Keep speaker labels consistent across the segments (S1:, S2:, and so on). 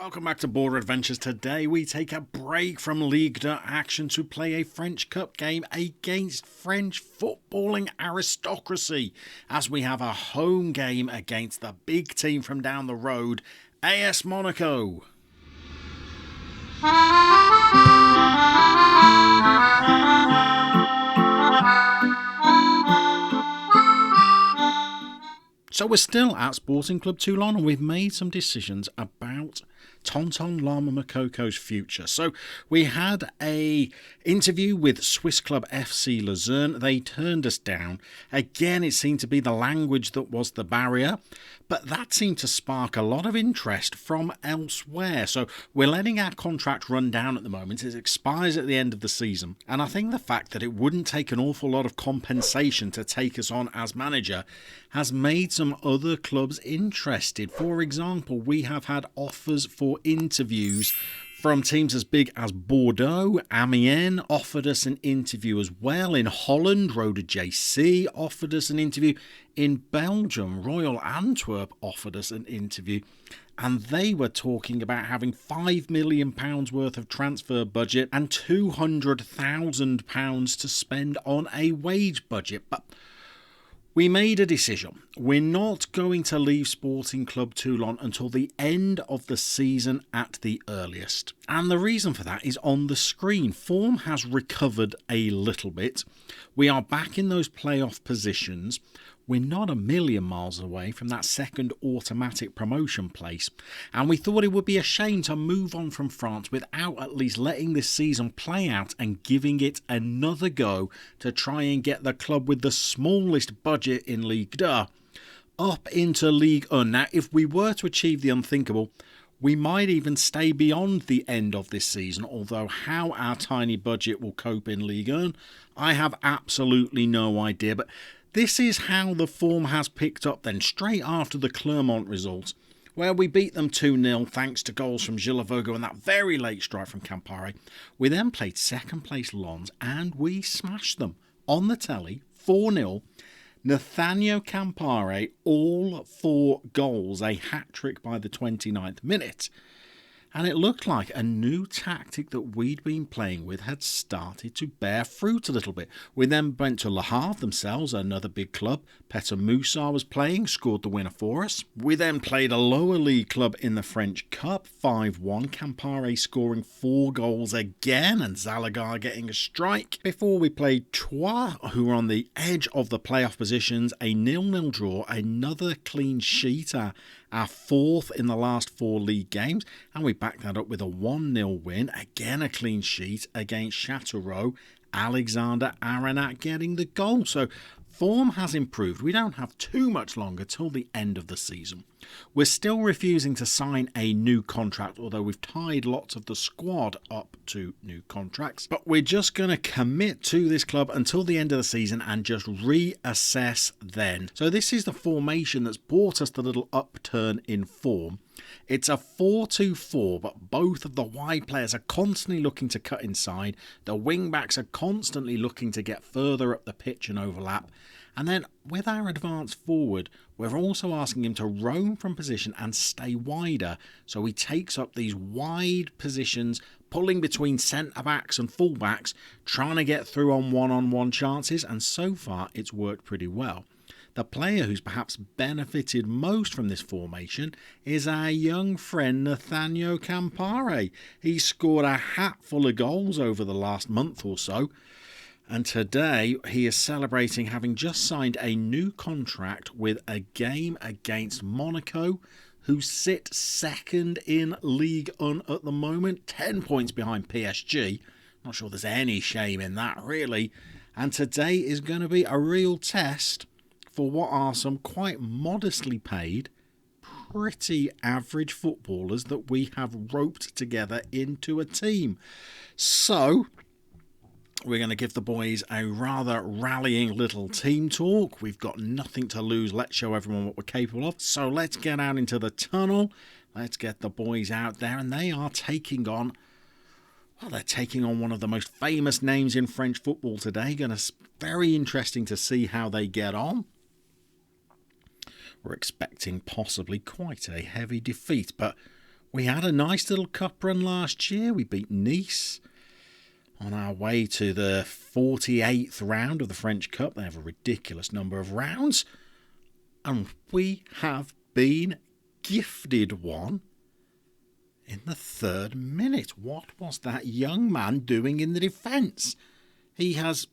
S1: Welcome back to Border Adventures. Today we take a break from Ligue 2 action to play a French Cup game against French footballing aristocracy, as we have a home game against the big team from down the road, AS Monaco. So we're still at Sporting Club Toulon, and we've made some decisions about Tonton Llama Mokoko's future. So we had a interview with Swiss club FC Luzerne. They turned us down. Again, it seemed to be the language that was the barrier, but that seemed to spark a lot of interest from elsewhere. So we're letting our contract run down at the moment. It expires at the end of the season. And I think the fact that it wouldn't take an awful lot of compensation to take us on as manager has made some other clubs interested. For example, we have had offers for interviews from teams as big as Bordeaux. Amiens offered us an interview as well. In Holland, Roda JC offered us an interview. In Belgium, Royal Antwerp offered us an interview. And they were talking about having £5 million worth of transfer budget and £200,000 to spend on a wage budget. But we made a decision. We're not going to leave Sporting Club Toulon until the end of the season at the earliest. And the reason for that is on the screen. Form has recovered a little bit. We are back in those playoff positions. We're not a million miles away from that second automatic promotion place. And we thought it would be a shame to move on from France without at least letting this season play out and giving it another go to try and get the club with the smallest budget in Ligue 2 up into Ligue 1. Now, if we were to achieve the unthinkable, we might even stay beyond the end of this season, although how our tiny budget will cope in Ligue 1, I have absolutely no idea. But this is how the form has picked up then, straight after the Clermont result, where we beat them 2-0 thanks to goals from Gilavogo and that very late strike from Campare. We then played second place Lens and we smashed them on the telly, 4-0. Nathaniel Campare, all 4 goals, a hat-trick by the 29th minute. And it looked like a new tactic that we'd been playing with had started to bear fruit a little bit. We then went to Le Havre themselves, another big club. Peter Moussard was playing, scored the winner for us. We then played a lower league club in the French Cup, 5-1. Campare scoring 4 goals again and Zalagar getting a strike. Before we played Troyes, who were on the edge of the playoff positions, a 0-0 draw, another clean sheet, our 4th in the last 4 league games, and we backed that up with a 1-0 win, again a clean sheet against Châteauroux, Alexander Aranat getting the goal. So form has improved. We don't have too much longer till the end of the season. We're still refusing to sign a new contract, although we've tied lots of the squad up to new contracts. But we're just going to commit to this club until the end of the season and just reassess then. So this is the formation that's brought us the little upturn in form. It's a 4-2-4, but both of the wide players are constantly looking to cut inside. The wing-backs are constantly looking to get further up the pitch and overlap. And then with our advance forward, we're also asking him to roam from position and stay wider. So he takes up these wide positions, pulling between centre-backs and full-backs, trying to get through on one-on-one chances. And so far, it's worked pretty well. The player who's perhaps benefited most from this formation is our young friend Nathaniel Campare. He scored a hatful of goals over the last month or so. And today he is celebrating having just signed a new contract with a game against Monaco, who sit second in Ligue 1 at the moment, 10 points behind PSG. Not sure there's any shame in that, really. And today is going to be a real test for what are some quite modestly paid, pretty average footballers that we have roped together into a team. So we're going to give the boys a rather rallying little team talk. We've got nothing to lose. Let's show everyone what we're capable of. So let's get out into the tunnel. Let's get the boys out there. And they are taking on, well, they're taking on one of the most famous names in French football today. Very interesting to see how they get on. We're expecting possibly quite a heavy defeat, but We had a nice little cup run last year. We beat Nice on our way to the 48th round of the French Cup. They have a ridiculous number of rounds. And we have been gifted one in the 3rd minute. What was that young man doing in the defence? He has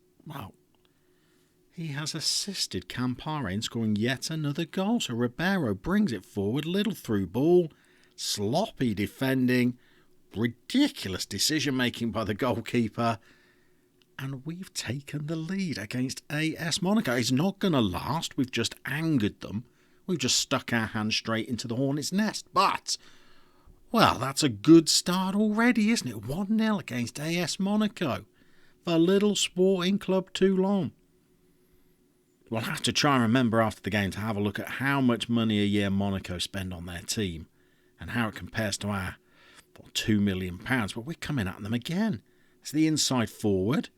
S1: assisted Campare in scoring yet another goal. So Ribeiro brings it forward, little through ball, sloppy defending, ridiculous decision-making by the goalkeeper. And we've taken the lead against AS Monaco. It's not going to last. We've just angered them. We've just stuck our hand straight into the hornet's nest. But, well, that's a good start already, isn't it? 1-0 against AS Monaco for Little Sporting Club Toulon. We'll have to try and remember after the game to have a look at how much money a year Monaco spend on their team and how it compares to our £2 million. But we're coming at them again. It's the inside forward.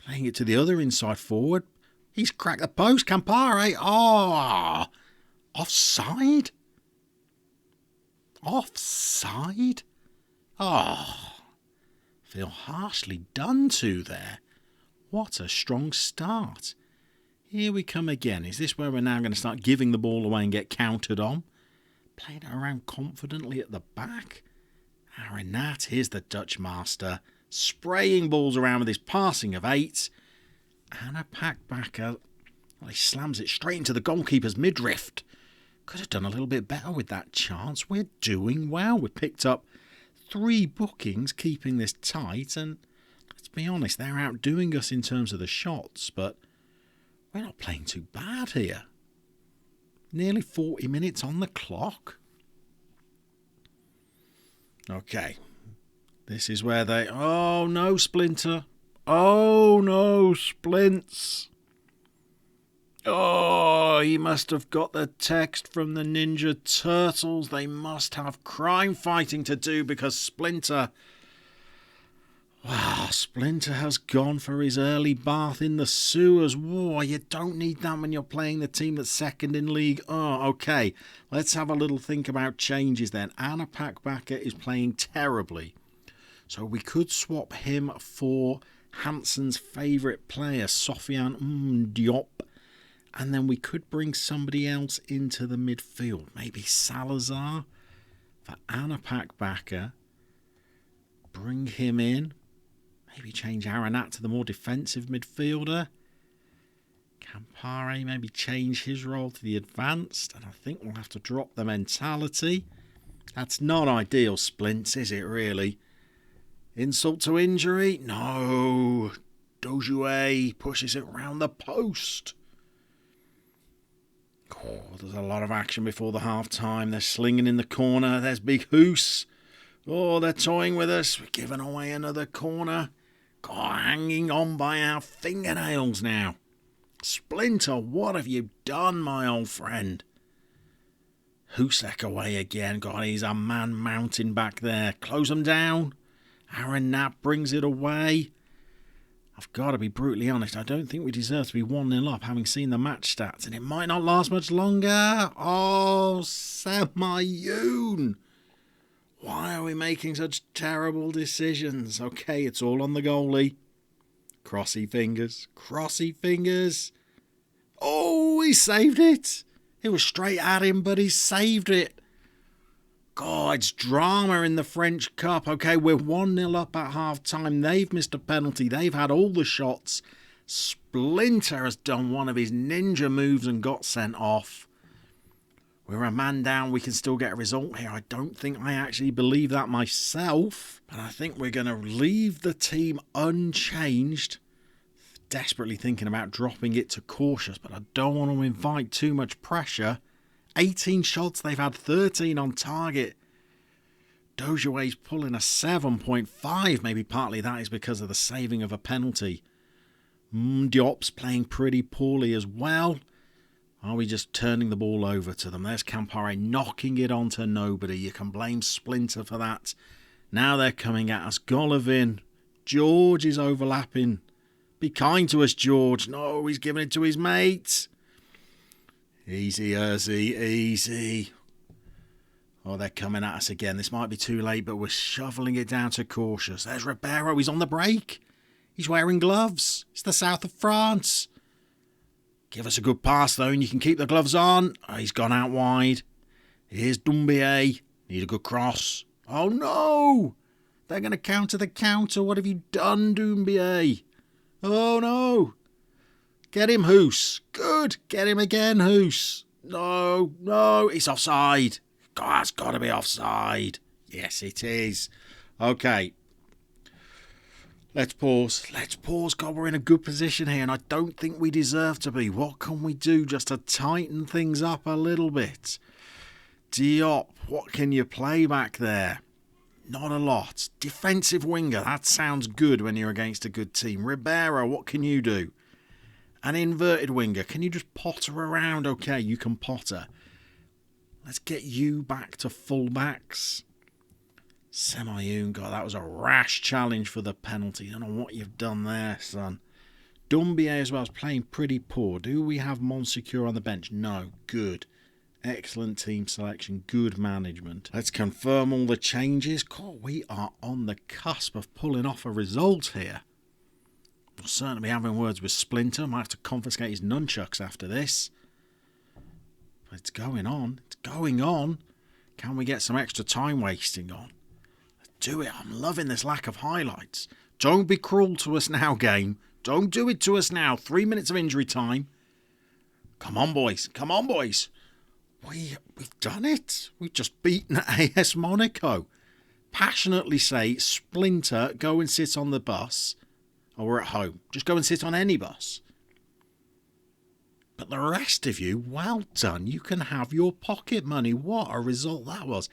S1: Playing it to the other inside forward. He's cracked the post. Campare. Oh! Offside? Offside? Oh! Feel harshly done to there. What a strong start. Here we come again. Is this where we're now going to start giving the ball away and get countered on? Playing it around confidently at the back. Arenat, here's the Dutch master, spraying balls around with his passing of 8. And a pack-backer, well, he slams it straight into the goalkeeper's midriff. Could have done a little bit better with that chance. We're doing well. We've picked up 3 bookings, keeping this tight. And let's be honest, they're outdoing us in terms of the shots, but we're not playing too bad here. Nearly 40 minutes on the clock. Okay. This is where they... Oh, no, Splinter. Oh, no, Splints. Oh, he must have got the text from the Ninja Turtles. They must have crime fighting to do because Splinter... Wow, Splinter has gone for his early bath in the sewers. Whoa, you don't need that when you're playing the team that's second in league. Oh, okay. Let's have a little think about changes then. Anna Packbacker is playing terribly. So we could swap him for Hansen's favourite player, Sofiane Diop. And then we could bring somebody else into the midfield. Maybe Salazar for Anna Packbacker. Bring him in. Maybe change Aranat to the more defensive midfielder. Campare, maybe change his role to the advanced. And I think we'll have to drop the mentality. That's not ideal, Splints, is it really? Insult to injury? No. Dojouet pushes it round the post. Oh, there's a lot of action before the half-time. They're slinging in the corner. There's Big Hoos. Oh, they're toying with us. We're giving away another corner. God, hanging on by our fingernails now. Splinter, what have you done, my old friend? Husek away again. God, he's a man mountain back there. Close them down. Aaron Knapp brings it away. I've got to be brutally honest. I don't think we deserve to be 1-0 up, having seen the match stats. And it might not last much longer. Oh, Semayoun. Why are we making such terrible decisions? Okay, it's all on the goalie. Crossy fingers. Crossy fingers. Oh, he saved it. It was straight at him, but he saved it. God, it's drama in the French Cup. Okay, we're 1-0 up at half-time. They've missed a penalty. They've had all the shots. Splinter has done one of his ninja moves and got sent off. We're a man down. We can still get a result here. I don't think I actually believe that myself. But I think we're going to leave the team unchanged. Desperately thinking about dropping it to cautious, but I don't want to invite too much pressure. 18 shots. They've had 13 on target. Dojouet's pulling a 7.5. Maybe partly that is because of the saving of a penalty. Diop's playing pretty poorly as well. Are we just turning the ball over to them? There's Campare knocking it onto nobody. You can blame Splinter for that. Now they're coming at us. Golovin. George is overlapping. Be kind to us, George. No, he's giving it to his mates. Easy, Urzi. Easy. Oh, they're coming at us again. This might be too late, but we're shoveling it down to cautious. There's Ribeiro. He's on the break. He's wearing gloves. It's the south of France. Give us a good pass, though, and you can keep the gloves on. Oh, he's gone out wide. Here's Dumbier. Need a good cross. Oh, no! They're going to counter the counter. What have you done, Dumbier? Oh, no! Get him, Hoos. Good. Get him again, Hoos. No. It's offside. God, that's got to be offside. Yes, it is. Okay. Let's pause. God, we're in a good position here, and I don't think we deserve to be. What can we do just to tighten things up a little bit? Diop, what can you play back there? Not a lot. Defensive winger, that sounds good when you're against a good team. Ribeiro, what can you do? An inverted winger, can you just potter around? Okay, you can potter. Let's get you back to full-backs. Semayoun, God, that was a rash challenge for the penalty. I don't know what you've done there, son. Dumbier as well is playing pretty poor. Do we have Monsecure on the bench? No. Good. Excellent team selection. Good management. Let's confirm all the changes. God, we are on the cusp of pulling off a result here. We'll certainly be having words with Splinter. Might have to confiscate his nunchucks after this. But it's going on. It's going on. Can we get some extra time wasting on? Do it. I'm loving this lack of highlights. Don't be cruel to us now, game. Don't do it to us now. 3 minutes of injury time. Come on, boys. We've done it. We've just beaten AS Monaco. Passionately say, Splinter, go and sit on the bus. Or we're at home. Just go and sit on any bus. But the rest of you, well done. You can have your pocket money. What a result that was.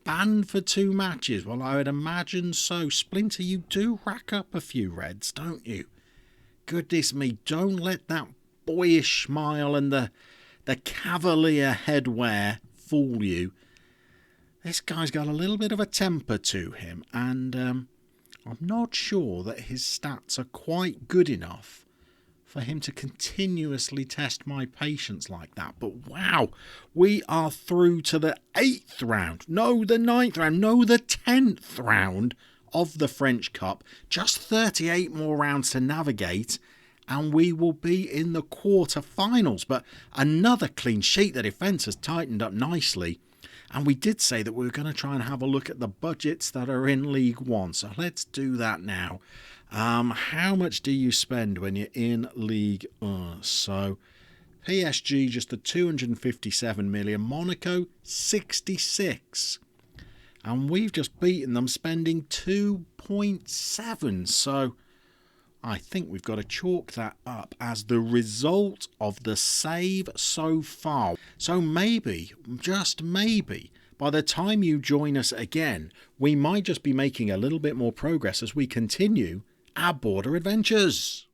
S1: Banned for 2 matches. Well, I would imagine so. Splinter, you do rack up a few reds, don't you? Goodness me, don't let that boyish smile and the cavalier headwear fool you. This guy's got a little bit of a temper to him, and I'm not sure that his stats are quite good enough for him to continuously test my patience like that. But wow, we are through to the 8th round. No, the 9th round. No, the 10th round of the French Cup. Just 38 more rounds to navigate, and we will be in the quarter-finals. But another clean sheet. The defence has tightened up nicely. And we did say that we were going to try and have a look at the budgets that are in League One. So let's do that now. How much do you spend when you're in League 1? So PSG just the 257 million. Monaco 66. And we've just beaten them spending 2.7. So I think we've got to chalk that up as the result of the save so far. So maybe, just maybe, by the time you join us again, we might just be making a little bit more progress as we continue our border adventures.